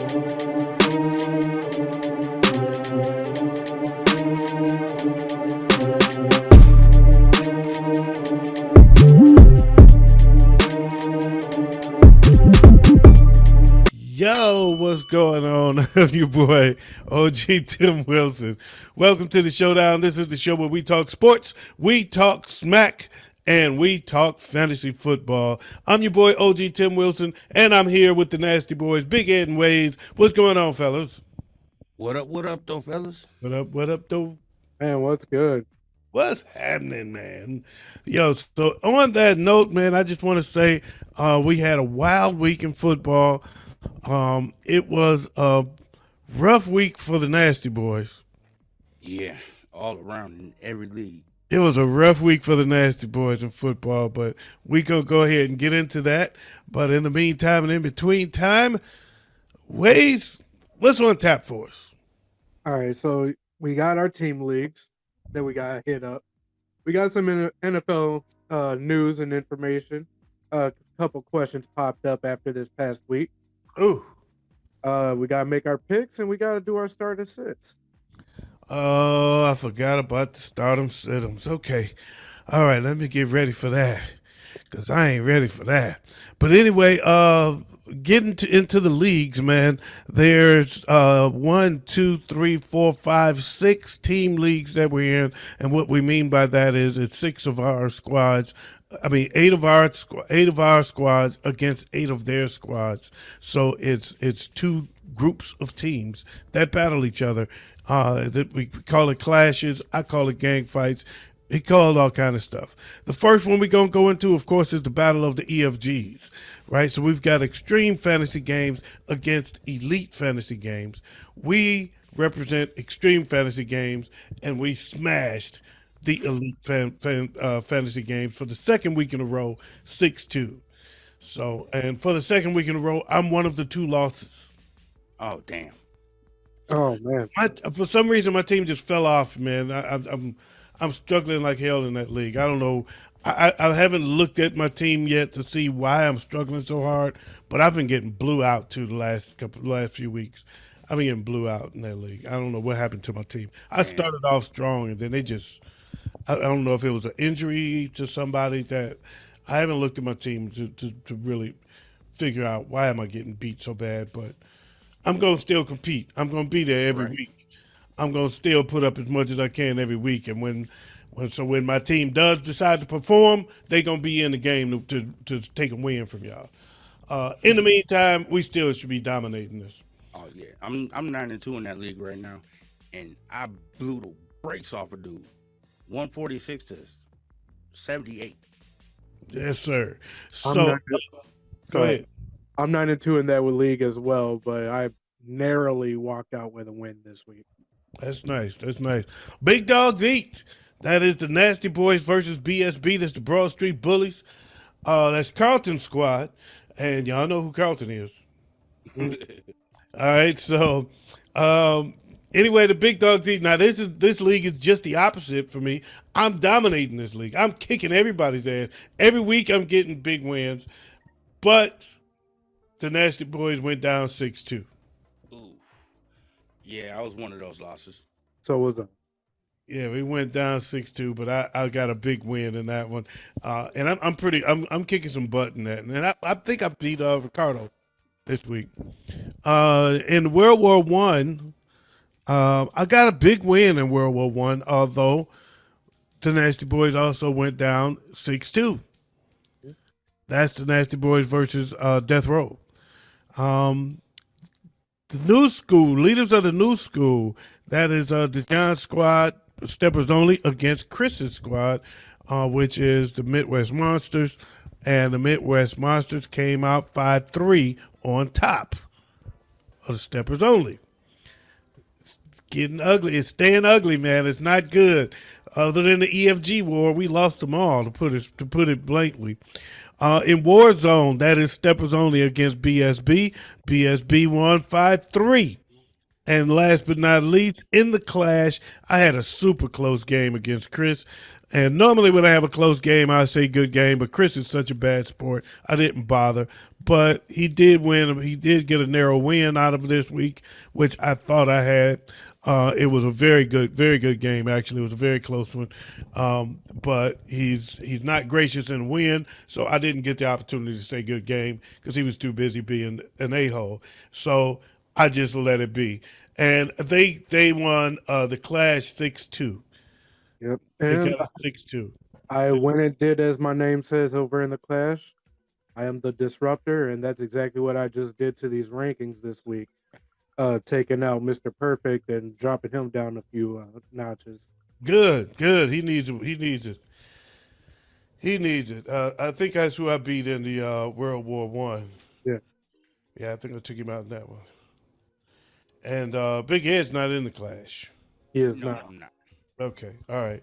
Yo, what's going on? I'm your boy, OG Tim Wilson. Welcome to the Showdown. This is the show where we talk sports, we talk smack, and we talk fantasy football. I'm your boy, OG Tim Wilson, and I'm here with the Nasty Boys, Big Ed and Ways. What's going on, fellas? What up, though, fellas? What up, though? Man, what's good? What's happening, man? Yo, so on that note, man, I just want to say we had a wild week in football. It was a rough week for the Nasty Boys. Yeah, all around in every league. It was a rough week for the Nasty Boys in football, but we gonna go ahead and get into that. But in the meantime and in between time, Ways, what's on tap for us? All right, so we got our team leagues that we got hit up. We got some NFL news and information. A couple questions popped up after this past week. Ooh. We gotta make our picks and we gotta do our start and sits. Oh, I forgot about the stardom situms. Okay. All right, let me get ready for that. Because I ain't ready for that. But anyway, getting into the leagues, man, there's 1, 2, 3, 4, 5, 6 team leagues that we're in. And what we mean by that is it's 6 of our squads. I mean, eight of our squads against 8 of their squads. So it's 2 groups of teams that battle each other. That we call it clashes. I call it gang fights. He called all kind of stuff. The first one we're going to go into, of course, is the battle of the EFGs, right? So we've got extreme fantasy games against elite fantasy games. We represent extreme fantasy games, and we smashed the elite fantasy games for the second week in a row, 6-2. So, and for the second week in a row, I'm one of the 2 losses. Oh, damn. Oh man, For some reason, my team just fell off, man. I'm struggling like hell in that league. I don't know. I haven't looked at my team yet to see why I'm struggling so hard, but I've been getting blew out too the last few weeks. I've been getting blew out in that league. I don't know what happened to my team. I started off strong, and then they just. I don't know if it was an injury to somebody that I haven't looked at my team to really figure out why am I getting beat so bad, but I'm going to still compete. I'm going to be there every week. I'm going to still put up as much as I can every week. And when my team does decide to perform, they're going to be in the game to take a win from y'all. In the meantime, we still should be dominating this. Oh, yeah. I'm 9-2 in that league right now, and I blew the brakes off a dude. 146 to 78. Yes, sir. I'm So, not- go ahead. I'm 9-2 in that league as well, but I narrowly walked out with a win this week. That's nice. That's nice. Big Dogs Eat. That is the Nasty Boys versus BSB. That's the Broad Street Bullies. That's Carlton's squad. And y'all know who Carlton is. All right. So, anyway, the Big Dogs Eat. Now, this league is just the opposite for me. I'm dominating this league. I'm kicking everybody's ass. Every week I'm getting big wins. But the Nasty Boys went down 6-2. Ooh. Yeah, I was one of those losses. So was I. Yeah, we went down 6-2, but I got a big win in that one, and I'm kicking some butt in that, and I think I beat Ricardo this week. In World War One, I got a big win in World War One, although the Nasty Boys also went down 6-2. That's the Nasty Boys versus Death Row. The new school, leaders of the new school, that is Deshaun's squad, Steppers Only, against Chris's squad, which is the Midwest Monsters. And the Midwest Monsters came out 5-3 on top of the Steppers Only. It's getting ugly. It's staying ugly, man. It's not good. Other than the EFG war, we lost them all, to put it blankly. In Warzone, that is Steppers Only against BSB. BSB won 5-3. And last but not least, in the Clash, I had a super close game against Chris. And normally when I have a close game, I say good game. But Chris is such a bad sport, I didn't bother. But he did win. He did get a narrow win out of this week, which I thought I had. It was a very good game. Actually, it was a very close one. But he's not gracious in win, so I didn't get the opportunity to say good game because he was too busy being an a hole. So I just let it be. And they won the Clash 6-2. Yep. They And got it 6-2. I went and did as my name says over in the Clash. I am the disruptor, and that's exactly what I just did to these rankings this week. Taking out Mr. Perfect and dropping him down a few notches. Good, good. He needs it. He needs it. He needs it. I think that's who I beat in the World War One. Yeah, Yeah, I think I took him out in that one. And Big Ed's not in the Clash. he is No, not. I'm not. Okay, all right.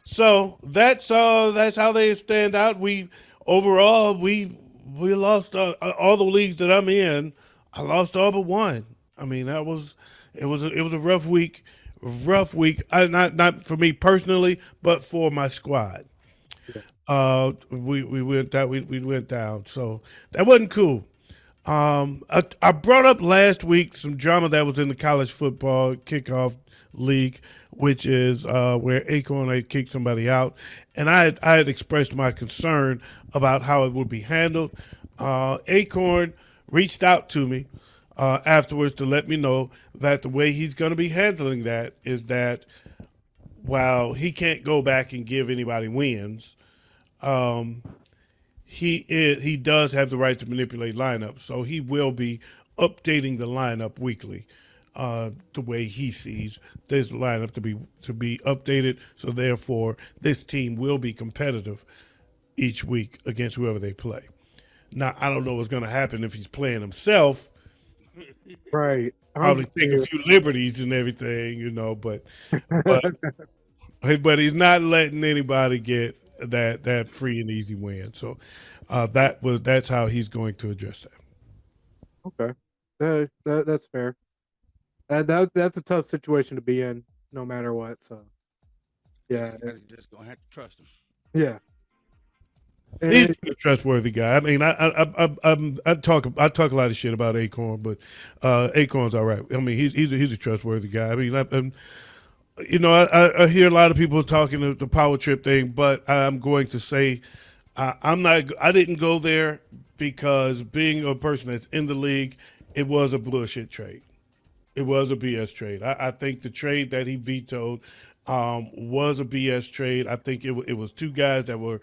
So that's how they stand out. We overall we lost all the leagues that I'm in. I lost all but one. I mean that was it was a rough week, rough week. Not for me personally, but for my squad. Yeah, We went that we went down, so that wasn't cool. I brought up last week some drama that was in the college football kickoff league, which is where Acorn had kicked somebody out, and I had expressed my concern about how it would be handled. Acorn reached out to me afterwards to let me know that the way he's going to be handling that is that while he can't go back and give anybody wins, um, he does have the right to manipulate lineups, so he will be updating the lineup weekly, the way he sees this lineup to be updated. So therefore, this team will be competitive each week against whoever they play. Now, I don't know what's going to happen if he's playing himself. right. I'm Probably take a scared. few liberties and everything, but but he's not letting anybody get that free and easy win. So that's how he's going to address that. Okay, that's fair. That's a tough situation to be in, no matter what. So Guess yeah, you guys are just gonna have to trust him. yeah, He's and a trustworthy guy. I mean, I talk a lot of shit about Acorn, but Acorn's all right. I mean, he's a trustworthy guy. I mean, I hear a lot of people talking the power trip thing, but I'm going to say I'm not. I didn't go there because being a person that's in the league, it was a bullshit trade. It was a BS trade. I think the trade that he vetoed was a BS trade. I think it was two guys that were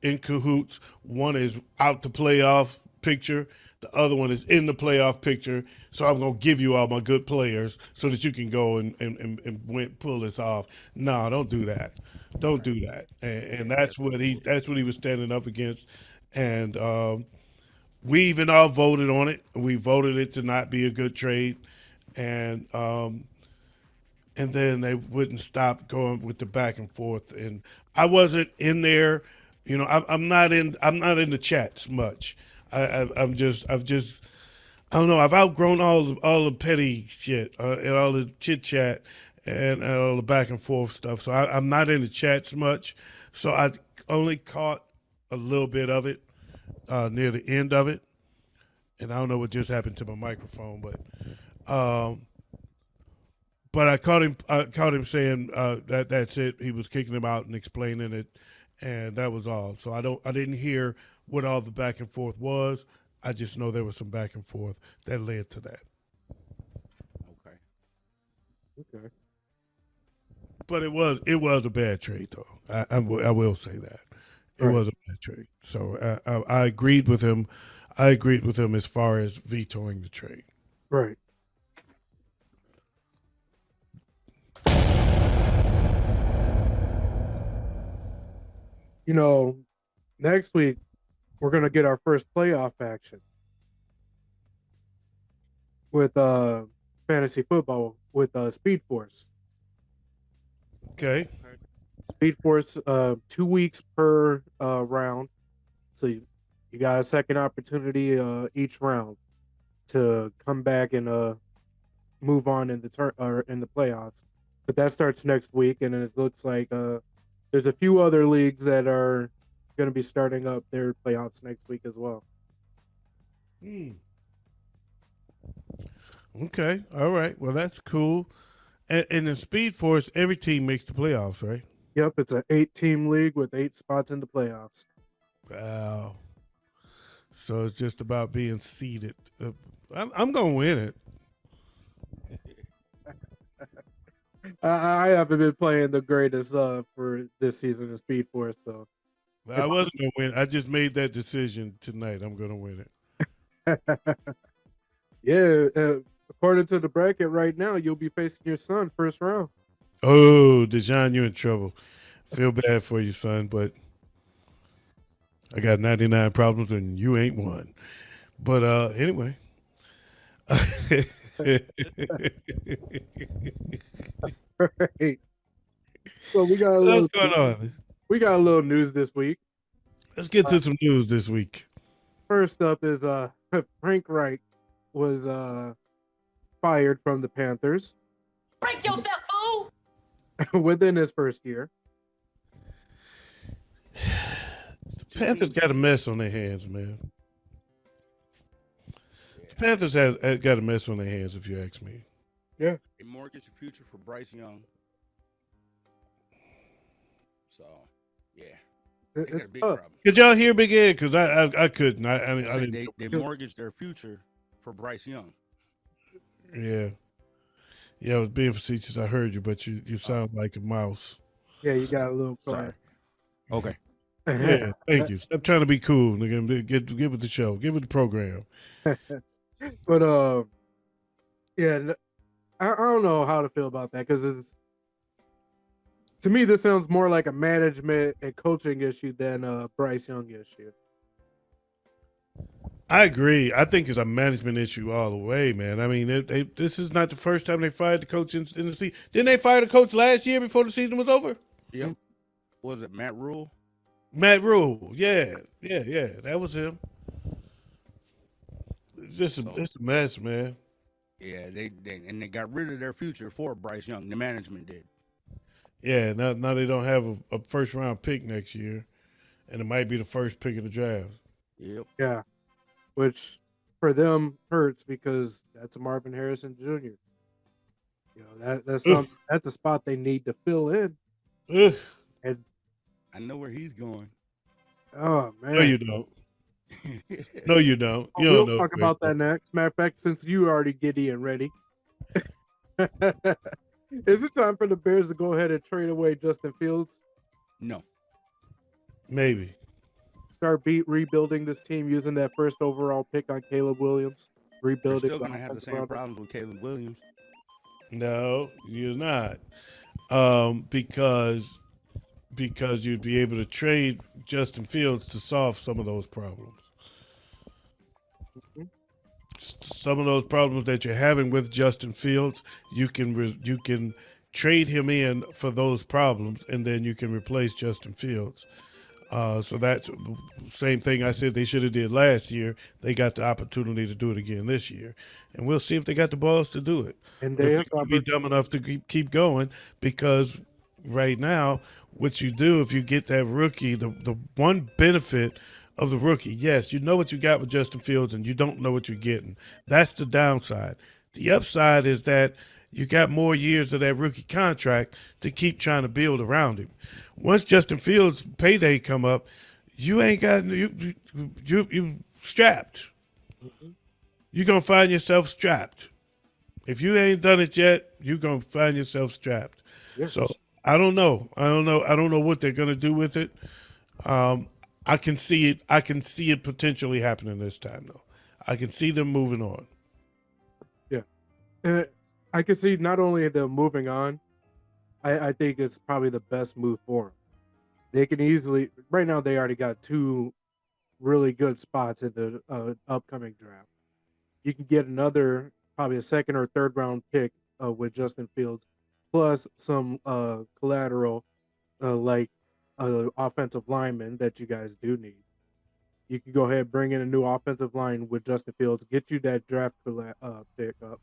in cahoots. One is out the playoff picture. The other one is in the playoff picture. So I'm gonna give you all my good players so that you can go and pull this off. No, don't do that. Don't Right. do that. And Yeah, that's bullshit. that's what he was standing up against. And we even all voted on it. We voted it to not be a good trade, and then they wouldn't stop going with the back and forth. And I wasn't in there. I'm not in. I'm not in the chats much. I've just. I don't know. I've outgrown all the petty shit and all the chit chat and all the back and forth stuff. So I'm not in the chats much. So I only caught a little bit of it near the end of it, and I don't know what just happened to my microphone, um, but I caught him. I caught him saying that that's it. He was kicking him out and explaining it, and that was all. So I don't. I didn't hear what all the back and forth was. I just know there was some back and forth that led to that. Okay. okay, But it was a bad trade though. I will say that it right, was a bad trade. So I agreed with him. I agreed with him as far as vetoing the trade. right. You know, next week we're gonna get our first playoff action with fantasy football with Speed Force. Okay. Okay. Speed Force, 2 weeks per round, so you got a second opportunity each round to come back and move on in the in the playoffs. But that starts next week, and it looks like There's a few other leagues that are going to be starting up their playoffs next week as well. Hmm. Okay. All right. Well, that's cool. And in the Speed Force, every team makes the playoffs, right? Yep, it's an 8-team league with 8 spots in the playoffs. Wow. So it's just about being seeded. I'm gonna win it. I haven't been playing the greatest for this season in Speed Force, so But if I wasn't gonna win. I just made that decision tonight. I'm gonna win it. yeah, according to the bracket right now, you'll be facing your son first round. Oh, Dejan, you in trouble. Feel bad for you, son, but I got 99 problems and you ain't one. But anyway. Right. So What's going on? we got a little news this week. Let's get to some news this week. First up is Frank Reich was fired from the Panthers. Break yourself, fool! Within his first year. The Panthers got a mess on their hands, man. The Panthers has got a mess on their hands, if you ask me. Yeah. They mortgaged the future for Bryce Young. So, yeah. They got It's a big tough. problem. Could y'all hear Big Ed? Because I couldn't. I mean, I Say didn't. they mortgaged their future for Bryce Young. Yeah. Yeah, I was being facetious. I heard you, but you sound like a mouse. Yeah, you got a little Sorry. quiet. Okay. Yeah, thank you. Stop trying to be cool. Nigga. Get with the show. Get with the program. But yeah, I don't know how to feel about that because it's, to me, this sounds more like a management and coaching issue than a Bryce Young issue. I agree. I think it's a management issue all the way, man. I mean, this is not the first time they fired the coach in the season. Didn't they fire the coach last year before the season was over? Yep. Was it Matt Rule? Matt Rule. Yeah. That was him. It's a mess, man. Yeah, they got rid of their future for Bryce Young. The management did. Yeah, now they don't have a first round pick next year, and it might be the first pick of the draft. Yep. Yeah, which for them hurts because that's Marvin Harrison Jr. You know that's a spot they need to fill in. Ugh. And I know where he's going. oh man, No, you don't. No, you don't. You we'll don't know. talk about that next. Matter of fact, since you already giddy and ready, is it time for the Bears to go ahead and trade away Justin Fields? No. Maybe. Start rebuilding this team using that first overall pick on Caleb Williams. They're Rebuilding. still going to have the same problems with Caleb Williams. No, you're not. Because you'd be able to trade Justin Fields to solve some of those problems. Mm-hmm. Some of those problems that you're having with Justin Fields, you can trade him in for those problems, and then you can replace Justin Fields. So that's same thing I said they should have did last year. They got the opportunity to do it again this year, and we'll see if they got the balls to do it. And they have be dumb enough to keep going, because right now, what you do if you get that rookie, the one benefit of the rookie, yes, you know what you got with Justin Fields, and you don't know what you're getting. That's the downside. The upside is that you got more years of that rookie contract to keep trying to build around him. Once Justin Fields' payday come up, you ain't got you strapped. Mm-hmm. You're gonna find yourself strapped. If you ain't done it yet, you're gonna find yourself strapped. Yes. So I don't know. I don't know what they're gonna do with it. I can see it. I can see it potentially happening this time, though. I can see them moving on. Yeah, and I can see not only them moving on. I think it's probably the best move for them. They can easily right now. They already got 2 really good spots in the upcoming draft. You can get another probably a second or third round pick with Justin Fields, plus some collateral like offensive lineman that you guys do need. You can go ahead and bring in a new offensive line with Justin Fields, get you that draft pick up,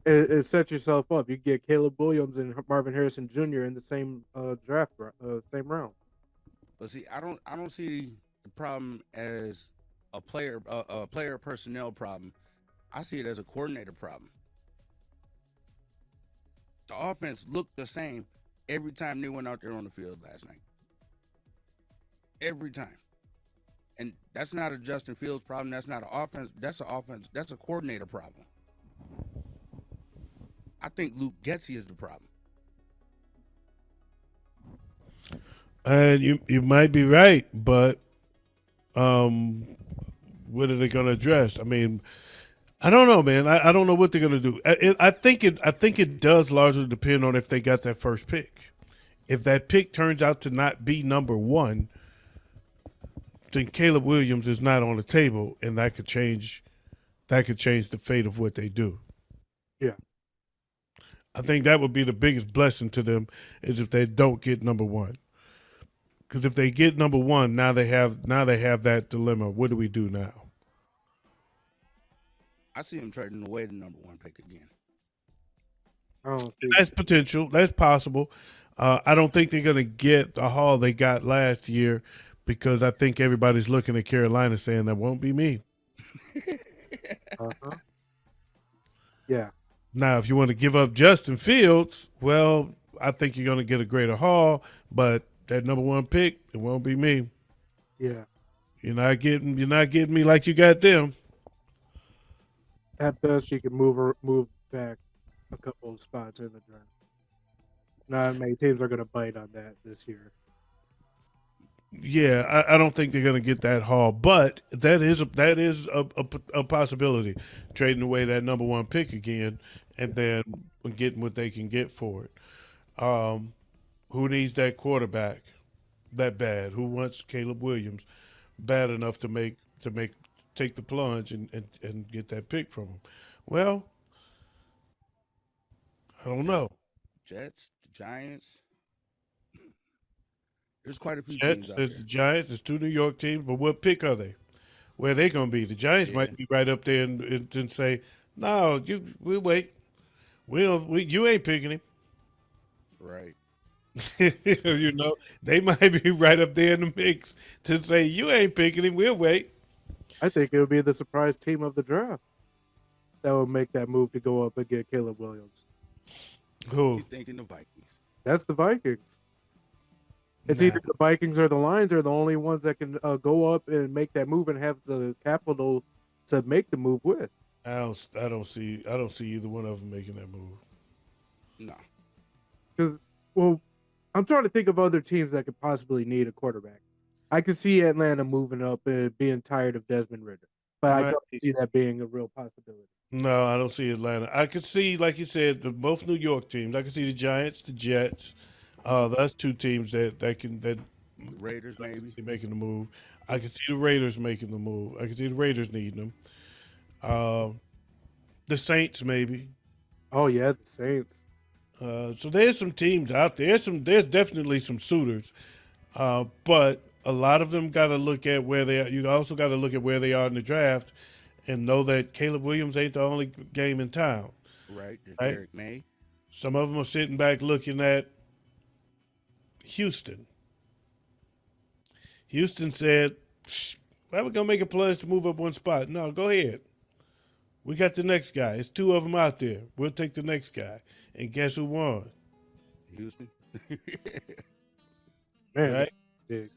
it set yourself up. You get Caleb Williams and Marvin Harrison Jr. in the same same round. But see, I don't see the problem as a player personnel problem. I see it as a coordinator problem. The offense looked the same every time they went out there on the field last night. Every time. And that's not a Justin Fields problem. That's not an offense. That's an offense. That's a coordinator problem. I think Luke Getzey is the problem. And you might be right, but what are they going to address? I mean, I don't know, man. I don't know what they're going to do. I think it does largely depend on if they got that first pick. If that pick turns out to not be number one, then Caleb Williams is not on the table, and that could change the fate of what they do. Yeah. I think that would be the biggest blessing to them is if they don't get number one. Because if they get number one, now they have that dilemma. What do we do now? I see him trading away the number one pick again. I don't see. That's potential. That's possible. I don't think they're going to get the haul they got last year because I think everybody's looking at Carolina saying that won't be me. Uh-huh. Yeah. Now, if you want to give up Justin Fields, well, I think you're going to get a greater haul, but that number one pick, it won't be me. Yeah. You're not getting me like you got them. At best, you can move back a couple of spots in the draft. Not many teams are going to bite on that this year. Yeah, I don't think they're going to get that haul, but that is a possibility. Trading away that number one pick again, and then getting what they can get for it. Who needs that quarterback that bad? Who wants Caleb Williams bad enough to take the plunge and get that pick from him? Well, I don't know. Jets, the Giants. There's quite a few Jets, teams out there's there. the Giants, there's two New York teams, but what pick are they? Where are they going to be? The Giants Yeah. might be right up there and say, "No, we'll wait. You ain't picking him." Right. You know, they might be right up there in the mix to say, "You ain't picking him. We'll wait." I think it would be the surprise team of the draft that would make that move to go up and get Caleb Williams. Who? He's thinking the Vikings. That's the Vikings. It's Nah. either the Vikings or the Lions are the only ones that can go up and make that move and have the capital to make the move with. I don't see either one of them making that move. No. Because, well, I'm trying to think of other teams that could possibly need a quarterback. I could see Atlanta moving up and being tired of Desmond Ridder, but I Right. don't see that being a real possibility. No, I don't see Atlanta. I could see, like you said, both New York teams. I could see the Giants, the Jets. That's two teams that Raiders maybe. be making the move. I can see the Raiders making the move. I can see the Raiders needing them. The Saints maybe. Oh yeah, the Saints. So there's some teams out there. There's definitely some suitors, but a lot of them got to look at where they are. You also got to look at where they are in the draft, and know that Caleb Williams ain't the only game in town. Right. There's Right. Derek May. Some of them are sitting back looking at Houston. Houston said, "Why we gonna make a plunge to move up one spot? No, go ahead. We got the next guy. It's two of them out there. We'll take the next guy." And guess who won? Houston. Man, Right? big.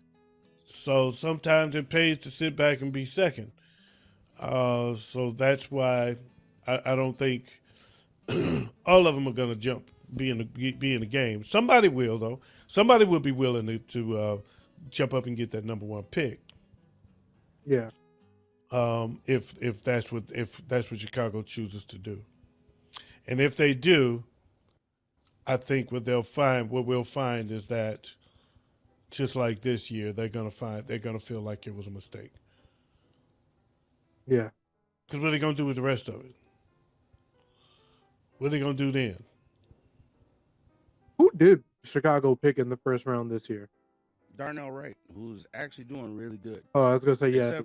So sometimes it pays to sit back and be second. So that's why I don't think all of them are going to be in the game. Somebody will though. Somebody will be willing to jump up and get that number one pick. Yeah. If that's what Chicago chooses to do, and if they do, I think what we'll find is that just like this year, they're gonna feel like it was a mistake. Yeah. Because what are they gonna do with the rest of it? What are they gonna do then? Who did Chicago pick in the first round this year? Darnell Wright, who's actually doing really good. Oh, I was gonna say yeah.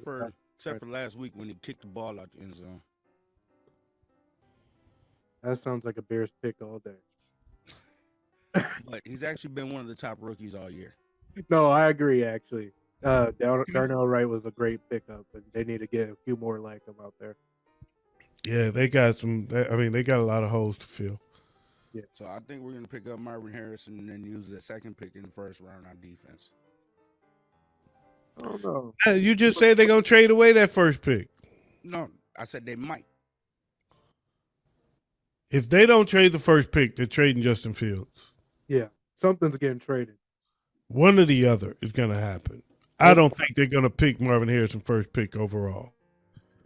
Except for last week when he kicked the ball out the end zone. That sounds like a Bears pick all day. But he's actually been one of the top rookies all year. No, I agree. Actually, Darnell Wright was a great pickup, and they need to get a few more like him out there. Yeah, they got they got a lot of holes to fill. So I think we're gonna pick up Marvin Harrison and then use the second pick in the first round on defense. I don't know. You just said they're gonna trade away that first pick. No, I said they might. If they don't trade the first pick, they're trading Justin Fields. Yeah, something's getting traded. One or the other is gonna happen. I don't think they're gonna pick Marvin Harrison first pick overall.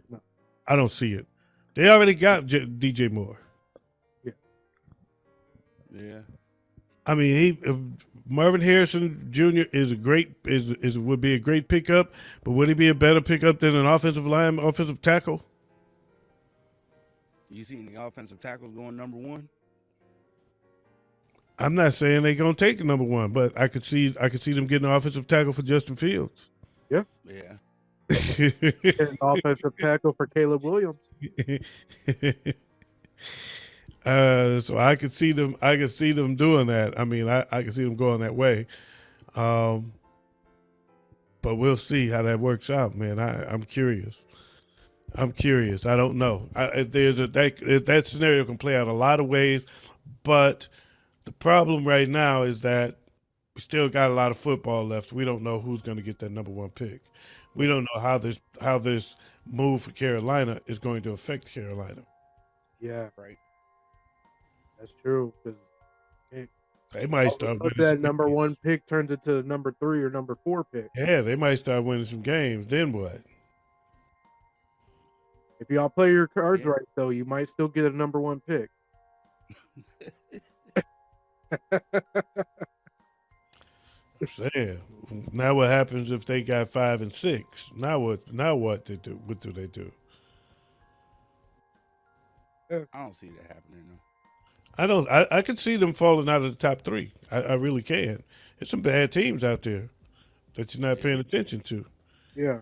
No. I don't see it. They already got DJ Moore. Yeah. I mean, Marvin Harrison Jr. would be a great pickup, but would he be a better pickup than an offensive tackle? You see any offensive tackles going number one? I'm not saying they're gonna take the number one, but I could see them getting an offensive tackle for Justin Fields. Yeah. Yeah. An offensive tackle for Caleb Williams. So I could see them. I could see them doing that. I mean, I could see them going that way. But we'll see how that works out, man. I'm curious. I don't know. That scenario can play out a lot of ways, but the problem right now is that we still got a lot of football left. We don't know who's going to get that number one pick. We don't know how this move for Carolina is going to affect Carolina. Yeah, Right. that's true. Because They might start winning that some number games. one pick turns into number 3 or number 4 pick. Yeah, they might start winning some games. Then what? If y'all play your cards Yeah. right, though, you might still get a number 1 pick. I'm saying. Now what happens if they got 5 and 6? Now what they do? What do they do? I don't see that happening. No. I can see them falling out of the top 3. I really can. There's some bad teams out there that you're not paying attention to. Yeah.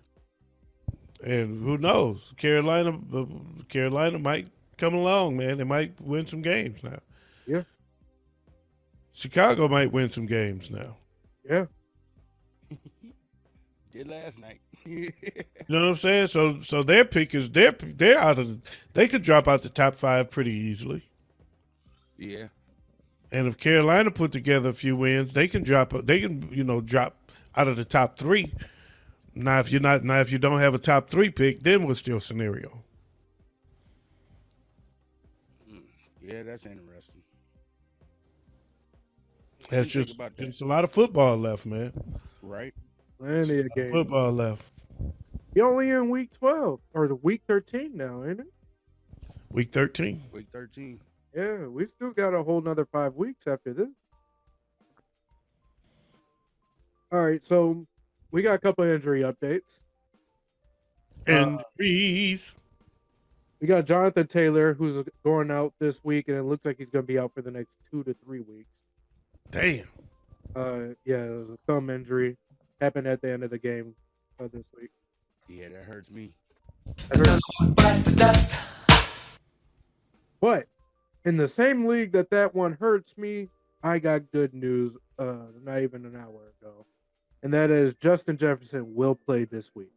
And who knows? Carolina might come along, man. They might win some games now. Yeah. Chicago might win some games now. Yeah. Did last night. You know what I'm saying? So their pick is they're out of they could drop out the top 5 pretty easily. Yeah. And if Carolina put together a few wins, they can drop out of the top 3. Now if you don't have a top 3 pick, then what's your scenario? Yeah, that's interesting. That's Think just about that. it's a lot of football left, man. Right. Plenty of games. Football left. You're only in week 12 or the week 13 now, ain't it? Week 13. Week 13. Yeah, we still got a whole nother 5 weeks after this. All right, so we got a couple injury updates. Injuries. We got Jonathan Taylor, who's going out this week, and it looks like he's going to be out for the next 2 to 3 weeks. Damn. Yeah, it was a thumb injury. Happened at the end of the game this week. Yeah, that hurts me. But in the same league that one hurts me, I got good news not even an hour ago. And that is Justin Jefferson will play this week.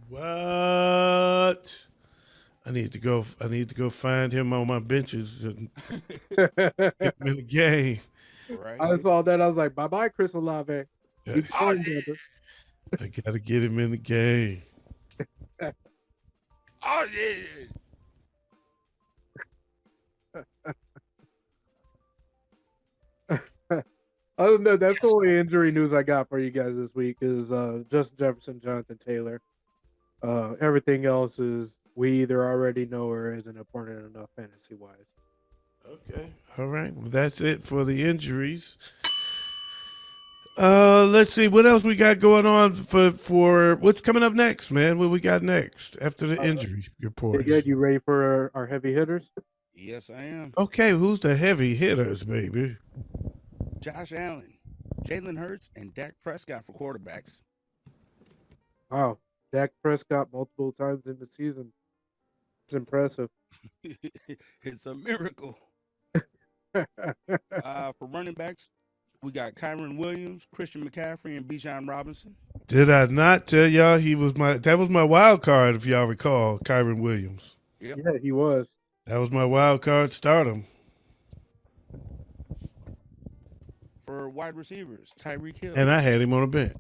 What? I need to go find him on my benches and get him in the game. Right. I saw that. I was like, bye-bye, Chris Olave. Yeah. I gotta get him in the game. Oh, yeah. Other than that, that's the only injury news I got for you guys this week is Justin Jefferson, Jonathan Taylor. Everything else is we either already know or isn't important enough fantasy-wise. Okay. All right. Well, that's it for the injuries. Let's see what else we got going on for what's coming up next, man. What we got next after the injury report? You ready for our heavy hitters? Yes, I am. Okay, who's the heavy hitters, baby? Josh Allen, Jalen Hurts, and Dak Prescott for quarterbacks. Wow, Dak Prescott multiple times in the season. It's impressive. It's a miracle. For running backs, we got Kyron Williams, Christian McCaffrey, and Bijan Robinson. Did I not tell y'all that was my wild card, if y'all recall, Kyron Williams. Yep. Yeah, he was. That was my wild card stardom. For wide receivers, Tyreek Hill. And I had him on the bench.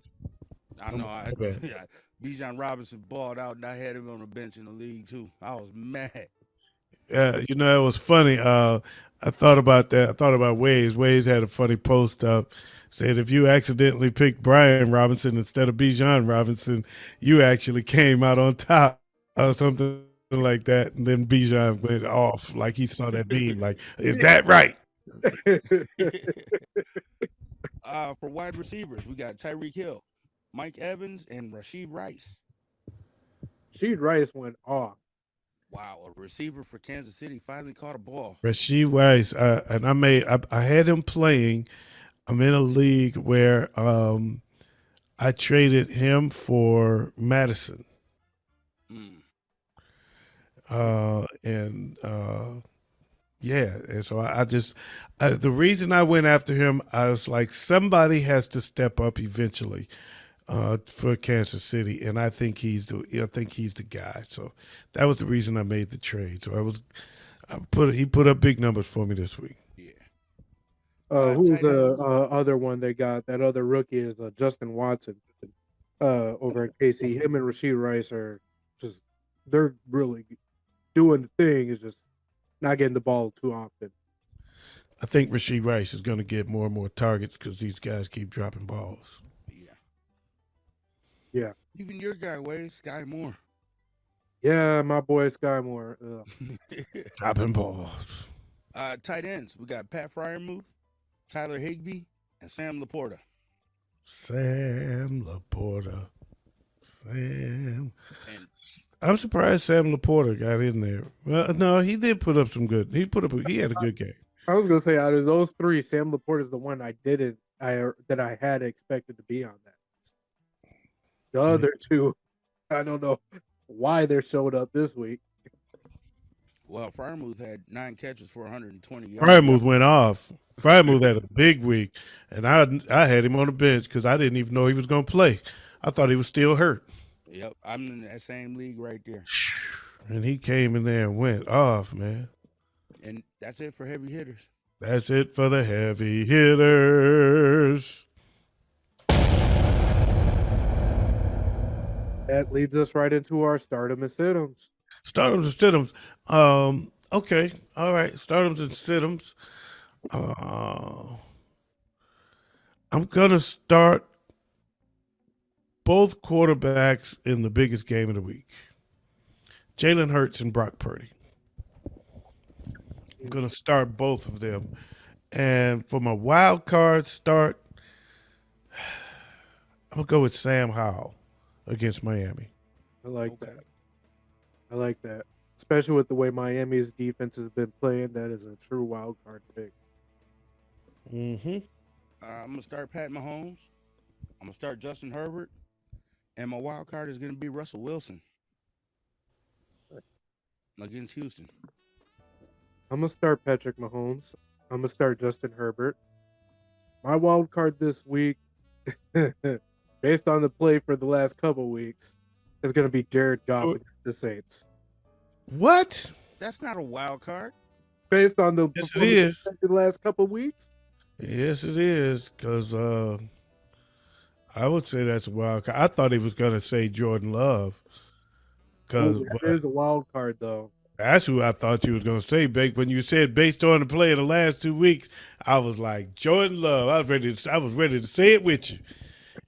I know. my bad. Bijan Robinson balled out, and I had him on the bench in the league too. I was mad. You know, it was funny. I thought about that. I thought about Waze. Waze had a funny post up. Said if you accidentally picked Brian Robinson instead of Bijan Robinson, you actually came out on top or something like that. And then Bijan went off like he saw that beam. Like, is that right? For wide receivers, we got Tyreek Hill, Mike Evans, and Rashid Rice. Rashid Rice went off. Wow, a receiver for Kansas City finally caught a ball. Rashid Rice, and I had him playing. I'm in a league where I traded him for Madison. Yeah, and so the reason I went after him, I was like, somebody has to step up eventually for Kansas City, and I think he's the guy. So that was the reason I made the trade. So he put up big numbers for me this week. Yeah. Who's tight ends? other one they got? That other rookie is Justin Watson over at KC. Him and Rashid Rice are they're really doing the thing. Is just not getting the ball too often. I think Rashid Rice is going to get more and more targets because these guys keep dropping balls. Yeah. Even your guy, Sky Moore. Yeah, my boy Sky Moore. Dropping balls. Tight ends, we got Pat Fryermuth, Tyler Higbee, and Sam Laporta. Sam Laporta. I'm surprised Sam Laporta got in there. Well, no, he did put up some good. He had a good game. I was gonna say out of those three, Sam Laporta is the one I had expected to be on that list. The other two, I don't know why they're showed up this week. Well, Fryermuth had 9 catches for 120 yards. Fryermuth went off. Fryermuth had a big week, and I had him on the bench because I didn't even know he was going to play. I thought he was still hurt. Yep, I'm in that same league right there. And he came in there and went off, man. And that's it for heavy hitters. That's it for the heavy hitters. That leads us right into our stardom and situms. Stardoms and situms. Okay. All right. Stardoms and situms. I'm going to start both quarterbacks in the biggest game of the week. Jalen Hurts and Brock Purdy. I'm going to start both of them. And for my wild card start, I'm going to go with Sam Howell against Miami. I like that. I like that. Especially with the way Miami's defense has been playing. That is a true wild card pick. Mm-hmm. I'm going to start Pat Mahomes. I'm going to start Justin Herbert. And my wild card is going to be Russell Wilson against Houston. I'm going to start Patrick Mahomes. I'm going to start Justin Herbert. My wild card this week, based on the play for the last couple weeks, is going to be Jared Goff against the Saints. What? That's not a wild card. Based on the Yes, it is. the last couple weeks? Yes, it is. Because I would say that's a wild card. I thought he was going to say Jordan Love. That is a wild card, though. That's who I thought you was going to say, Bake. When you said based on the play of the last 2 weeks, I was like, Jordan Love. I was ready to say it with you.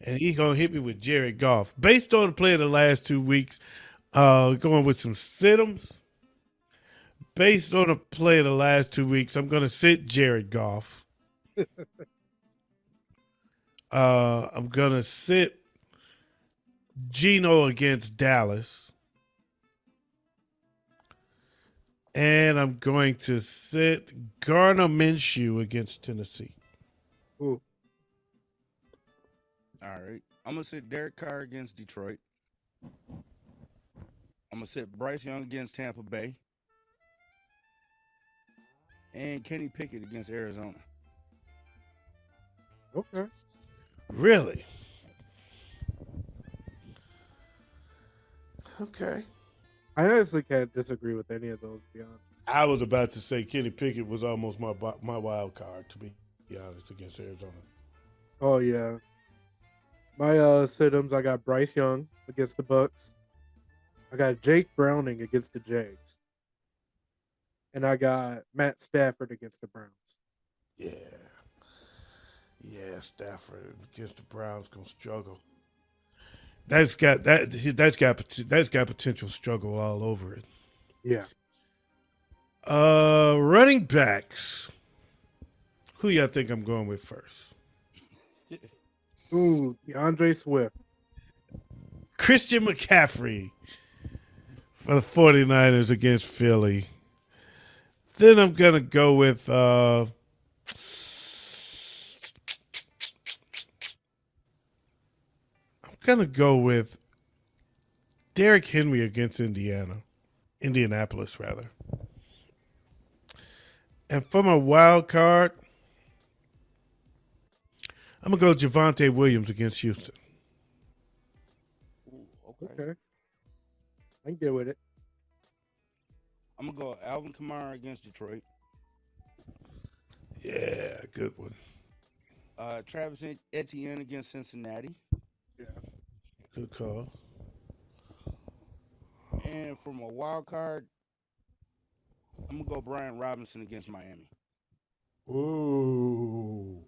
And he's going to hit me with Jared Goff. Based on the play of the last 2 weeks, going with some situms. Based on the play of the last 2 weeks, I'm going to sit Jared Goff. I'm going to sit Geno against Dallas. And I'm going to sit Gardner Minshew against Tennessee. Ooh. All right. I'm going to sit Derek Carr against Detroit. I'm I'm gonna sit Bryce Young against Tampa Bay and Kenny Pickett against Arizona. Okay. Really? Okay. I honestly can't disagree with any of those, to be honest. I was about to say Kenny Pickett was almost my wild card, to be honest, against Arizona. Oh yeah. My sit-ems, I got Bryce Young against the Bucks. I got Jake Browning against the Jags. And I got Matt Stafford against the Browns. Yeah. Yeah, Stafford against the Browns gonna struggle. That's got potential struggle all over it. Yeah. Running backs. Who y'all think I'm going with first? Ooh, DeAndre Swift. Christian McCaffrey for the 49ers against Philly. Then I'm gonna go with Derrick Henry against Indianapolis rather. And for my wild card, I'm gonna go Javonte Williams against Houston. Ooh, okay. Okay. I can get with it. I'm gonna go Alvin Kamara against Detroit. Yeah, good one. Travis Etienne against Cincinnati. Yeah. Good call. And for my wild card, I'm gonna go Brian Robinson against Miami. Ooh.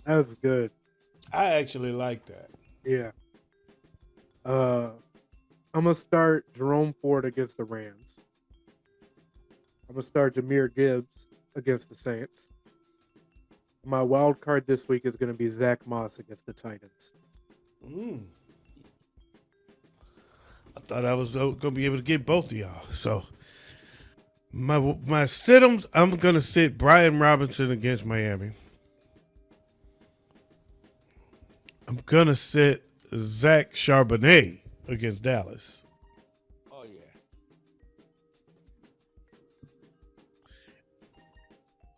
That's good. I actually like that. Yeah. I'm gonna start Jerome Ford against the Rams. I'm gonna start Jameer Gibbs against the Saints. My wild card this week is gonna be Zach Moss against the Titans. Mm. I thought I was going to be able to get both of y'all. So my sit-ems, I'm going to sit Brian Robinson against Miami. I'm going to sit Zach Charbonnet against Dallas. Oh yeah.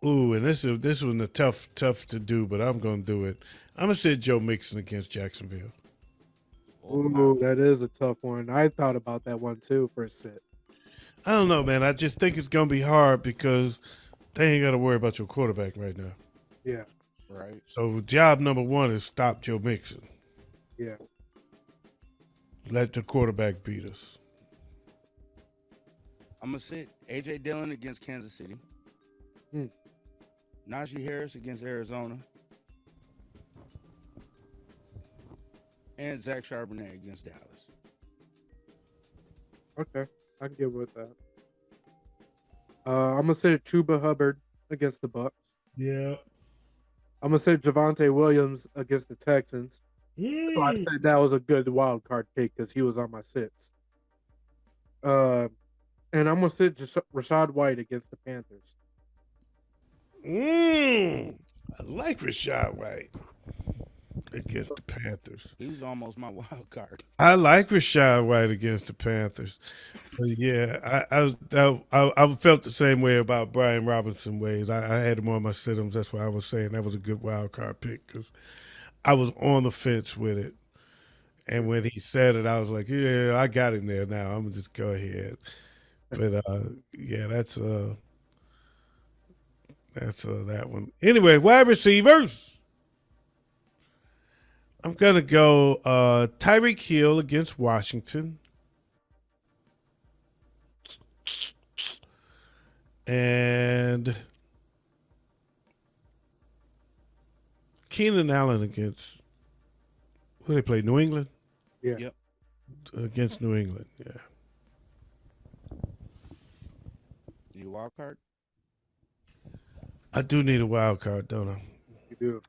Ooh, and this was a tough to do, but I'm going to do it. I'm going to sit Joe Mixon against Jacksonville. Ooh, that is a tough one. I thought about that one too for a sit. I don't know, man. I just think it's going to be hard because they ain't got to worry about your quarterback right now. Yeah. Right. So job number one is stop Joe Mixon. Yeah. Let the quarterback beat us. I'm gonna sit AJ Dillon against Kansas City. Hmm. Najee Harris against Arizona. And Zach Charbonnet against Dallas. Okay. I can get with that. I'm gonna say Chuba Hubbard against the Bucks. Yeah. I'm gonna say Javonte Williams against the Texans. So I said that was a good wild card pick because he was on my sits. And I'm gonna sit Rashad White against the Panthers. I like Rashad White against the Panthers. He was almost my wild card. I like Rashad White against the Panthers. But yeah, I felt the same way about Brian Robinson ways. I had him on my sit-ems. That's why I was saying that was a good wild card pick because I was on the fence with it. And when he said it, I was like, yeah, I got him there now. I'm going to just go ahead. But yeah, that's that one. Anyway, wide receivers. I'm going to go Tyreek Hill against Washington. And Keenan Allen against, who they play, New England? Yeah. Yep. Against New England, yeah. Need a wild card? I do need a wild card, don't I? You do.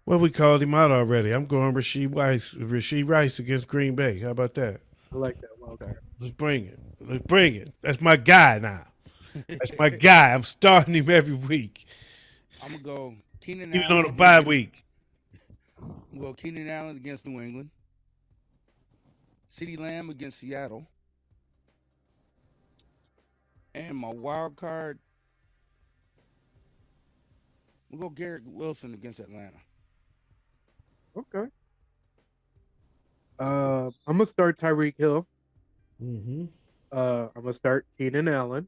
Well, we called him out already. I'm going Rashee Rice against Green Bay. How about that? I like that wild card. Let's bring it. Let's bring it. That's my guy now. That's my guy. I'm starting him every week. I'm gonna go Keenan Even Allen. on a bye week. I'm gonna go Keenan Allen against New England. CeeDee Lamb against Seattle. And my wild card, we'll go Garrett Wilson against Atlanta. Okay. I'm gonna start Tyreek Hill. Mm-hmm. I'm gonna start Keenan Allen.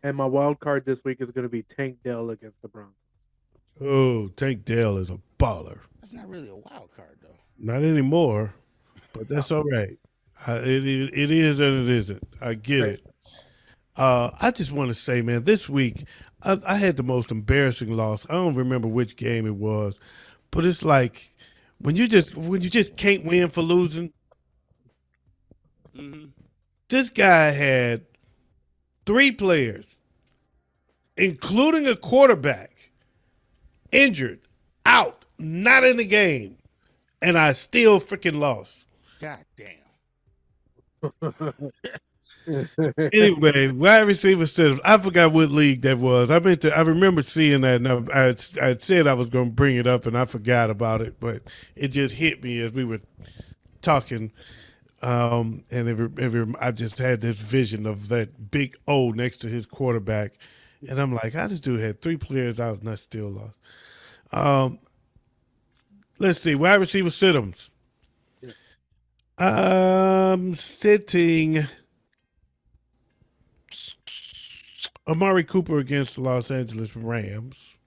And my wild card this week is gonna be Tank Dell against the Broncos. Oh, Tank Dell is a baller. That's not really a wild card, though. Not anymore, but that's all right. It is and it isn't. I get Right. it. I just want to say, man, this week I had the most embarrassing loss. I don't remember which game it was, but it's like when you just can't win for losing. Mm-hmm. This guy had 3 players, including a quarterback, injured, out, not in the game, and I still freaking lost. God damn. Anyway, wide receiver said, I forgot what league that was. I remember seeing that, and I said I was going to bring it up, and I forgot about it, but it just hit me as we were talking. And I just had this vision of that big O next to his quarterback, and I'm like, I just dude had 3 players out, and I still lost. Let's see, wide receiver sit-ems. Yes. I'm sitting Amari Cooper against the Los Angeles Rams.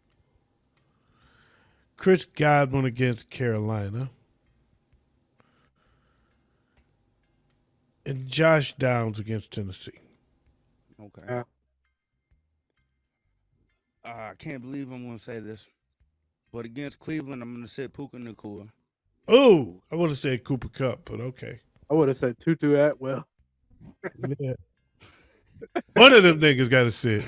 Chris Godwin against Carolina. And Josh Downs against Tennessee. Okay. Yeah. I can't believe I'm going to say this, but against Cleveland, I'm going to sit Puka Nacua. Oh, I would have said Cooper Cup, but okay. I would have said Tutu Atwell. Yeah. One of them niggas got to sit.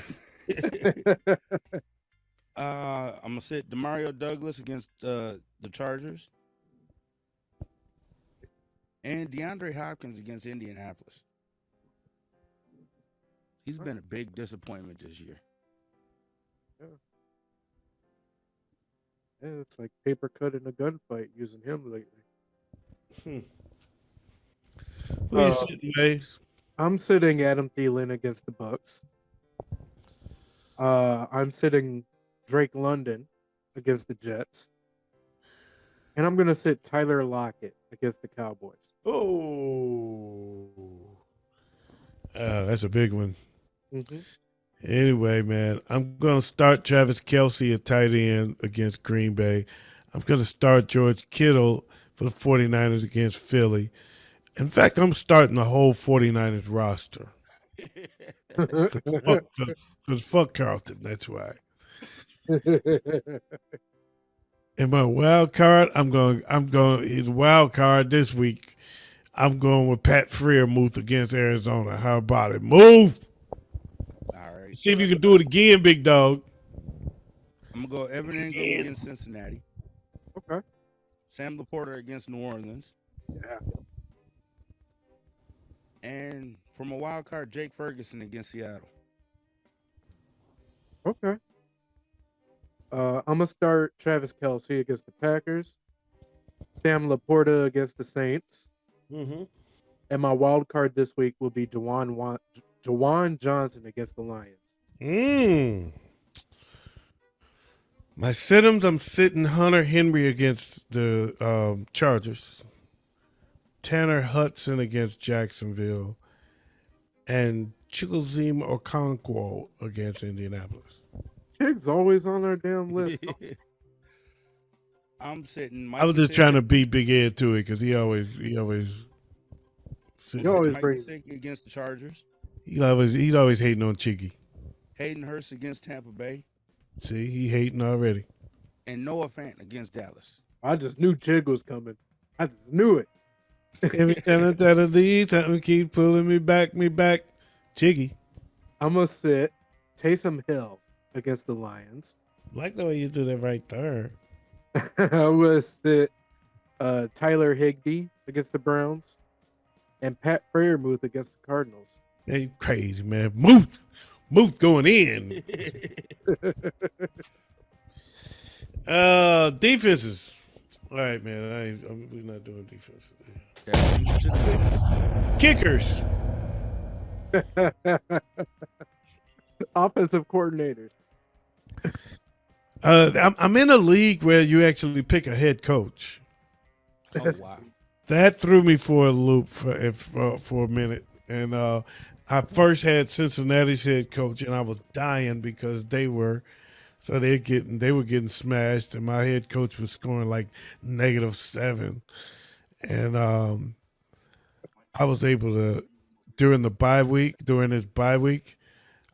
I'm going to sit Demario Douglas against the Chargers. And DeAndre Hopkins against Indianapolis. He's been a big disappointment this year. Yeah, it's like paper cut in a gunfight using him lately. Who you sitting, Mace? I'm sitting Adam Thielen against the Bucks. I'm sitting Drake London against the Jets. And I'm gonna sit Tyler Lockett against the Cowboys. Oh. That's a big one. Mm-hmm. Anyway, man, I'm going to start Travis Kelce at tight end against Green Bay. I'm going to start George Kittle for the 49ers against Philly. In fact, I'm starting the whole 49ers roster. Because fuck Carlton, that's why. And my wild card, his wild card this week, I'm going with Pat Freiermuth against Arizona. How about it? Move! All right. See if you can do it again, big dog. I'm going to go Evan Ingram against Cincinnati. Okay. Sam Laporta against New Orleans. Yeah. And from a wild card, Jake Ferguson against Seattle. Okay. I'm gonna start Travis Kelce against the Packers. Sam Laporta against the Saints. Mm-hmm. And my wild card this week will be Jawan Johnson against the Lions. My sit-ems, I'm sitting Hunter Henry against the Chargers. Tanner Hudson against Jacksonville. And Chikozim Okonkwo against Indianapolis. Chig's always on our damn list. I'm sitting. I was just trying to beat Big Ed to it because he always He always Mike brings. Gesicki against the Chargers. he's always hating on Chiggy. Hayden Hurst against Tampa Bay. See, he hating already. And Noah Fant against Dallas. I just knew Chig was coming. I just knew it. Every time I try to leave, something keep pulling me back. Chiggy. I'm gonna sit Taysom Hill against the Lions. Like the way you do that right there. I'm gonna sit Tyler Higbee against the Browns, and Pat Freiermuth against the Cardinals. Hey, you crazy, man. Muth going in. Defenses. All right, man. We're not doing defense today. That brings us to the picks. Kickers. Offensive coordinators. I'm in a league where you actually pick a head coach. Oh wow. That threw me for a loop for a minute. And I first had Cincinnati's head coach, and I was dying because they were getting smashed, and my head coach was scoring like -7, and I was able to during his bye week,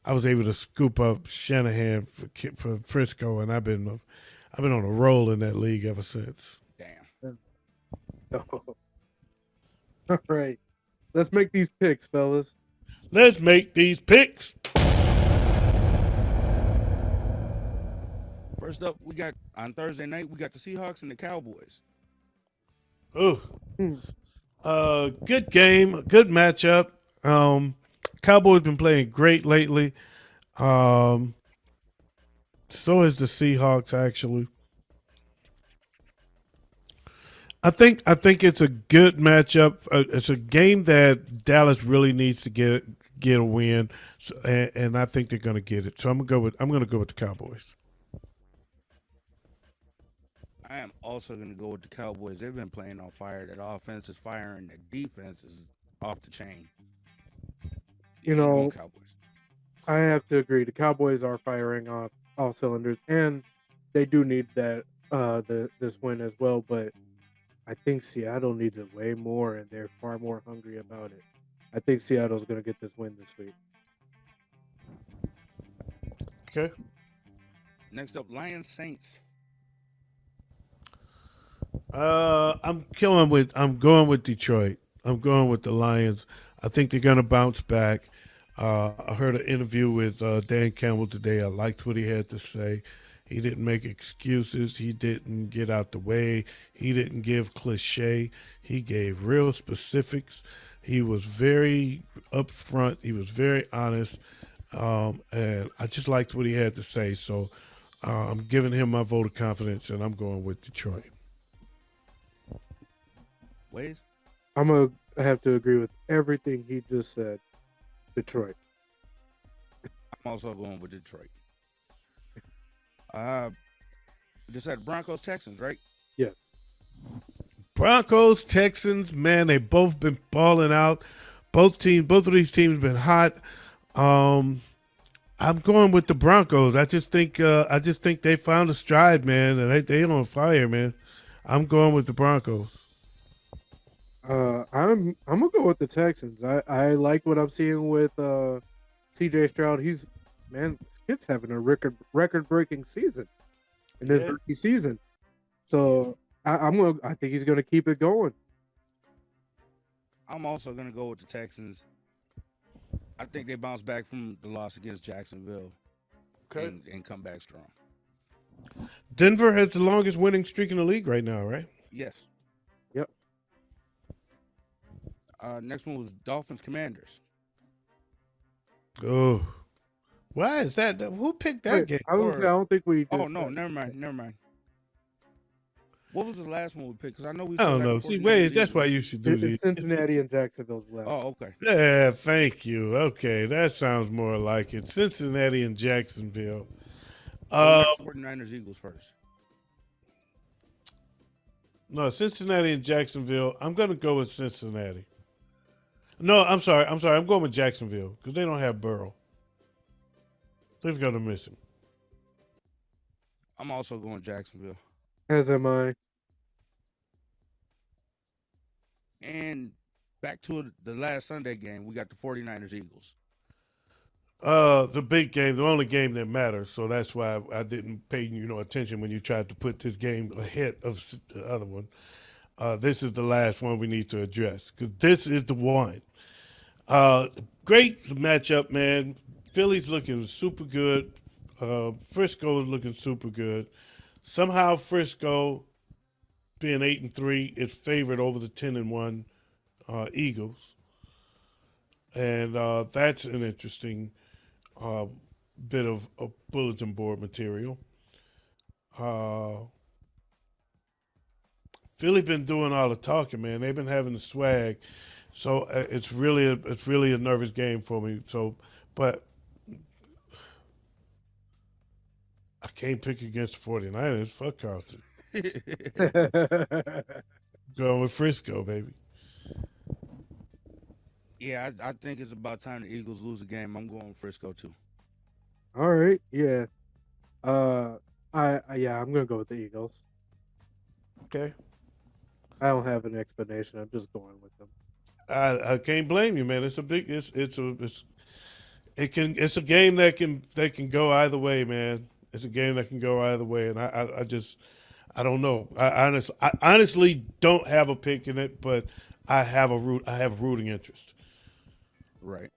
I was able to scoop up Shanahan for Frisco, and I've been on a roll in that league ever since. Damn. All right. Let's make these picks, fellas. Let's make these picks. First up, we got on Thursday night. We got the Seahawks and the Cowboys. Ooh. Hmm. Good game, good matchup. Cowboys been playing great lately. Um, so is the Seahawks actually. I think it's a good matchup. It's a game that Dallas really needs to get a win, and I think they're going to get it. So I'm going to go with the Cowboys. I am also going to go with the Cowboys. They've been playing on fire. That offense is firing. The defense is off the chain. You I'm going know, Cowboys. I have to agree. The Cowboys are firing off all cylinders, and they do need this win as well. But I think Seattle needs it way more, and they're far more hungry about it. I think Seattle's going to get this win this week. Okay. Next up, Lions Saints. I'm going with Detroit. I'm going with the Lions. I think they're going to bounce back. I heard an interview with Dan Campbell today. I liked what he had to say. He didn't make excuses. He didn't get out the way. He didn't give cliche. He gave real specifics. He was very upfront. He was very honest. And I just liked what he had to say. So I'm giving him my vote of confidence, and I'm going with Detroit. Ways? I'm going to have to agree with everything he just said. Detroit. I'm also going with Detroit. Just had Broncos Texans, right? Yes. Broncos, Texans, man, they both been balling out. Both of these teams been hot. I'm going with the Broncos. I just think they found a stride, man, and they on fire, man. I'm going with the Broncos. I'm gonna go with the Texans. I like what I'm seeing with CJ Stroud. This kid's having a record breaking season in his Yeah. rookie season. So I think he's gonna keep it going. I'm also going to go with the Texans. I think they bounce back from the loss against Jacksonville and come back strong. Denver has the longest winning streak in the league right now, right? Yes. Yep. Next one was Dolphins Commanders. Oh, why is that? Who picked that Wait, game? I was gonna say I don't think we. Oh Just no, never mind. What was the last one we picked? Because I know we. I Still don't got know. the See, 49ers wait, that's Eagles. why you should do It's these. Cincinnati and Jacksonville's last. Oh, okay. Yeah, thank you. Okay, that sounds more like it. Cincinnati and Jacksonville. We got 49ers Eagles first. No, Cincinnati and Jacksonville. I'm going to go with Cincinnati. No, I'm sorry. I'm going with Jacksonville because they don't have Burrow. They're going to miss him. I'm also going Jacksonville. As am I. And back to the last Sunday game, we got the 49ers Eagles. The big game, the only game that matters. So that's why I didn't pay attention when you tried to put this game ahead of the other one. This is the last one we need to address because this is the one. Great matchup, man. Philly's looking super good. Frisco is looking super good. Somehow Frisco, being 8-3, is favored over the 10-1 Eagles, and that's an interesting bit of bulletin board material. Philly been doing all the talking, man. They've been having the swag, so it's really a nervous game for me. So, but I can't pick against the 49ers. Fuck Carlton. Going with Frisco, baby. Yeah, I think it's about time the Eagles lose a game. I'm going with Frisco too. All right, yeah. Yeah, I'm gonna go with the Eagles. Okay. I don't have an explanation. I'm just going with them. I can't blame you, man. It's a big it's a game that can go either way, man. It's a game that can go either way, and I just I don't know. I honestly don't have a pick in it, but I have rooting interest. Right.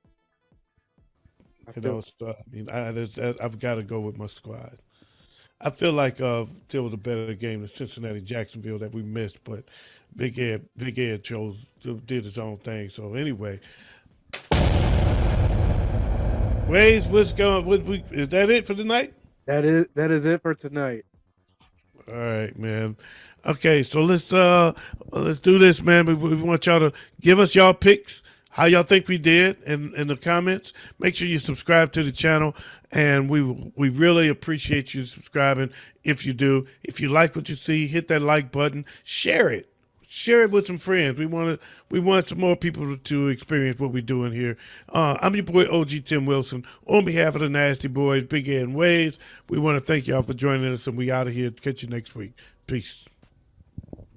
I You feel know, so I mean, I've got to go with my squad. I feel like there was a better game than Cincinnati Jacksonville that we missed, but Big Ed did his own thing. So anyway, Ways, what's going? Is that it for tonight? that is it for tonight. All right, man. Okay, so let's do this, man. We want y'all to give us y'all picks, how y'all think we did in the comments. Make sure you subscribe to the channel, and we really appreciate you subscribing if you do. If you like what you see, hit that like button, share it. Share it with some friends. We want some more people to experience what we're doing here. I'm your boy OG Tim Wilson. On behalf of the Nasty Boys, Big Ed and Ways, we want to thank y'all for joining us, and we out of here. Catch you next week. Peace.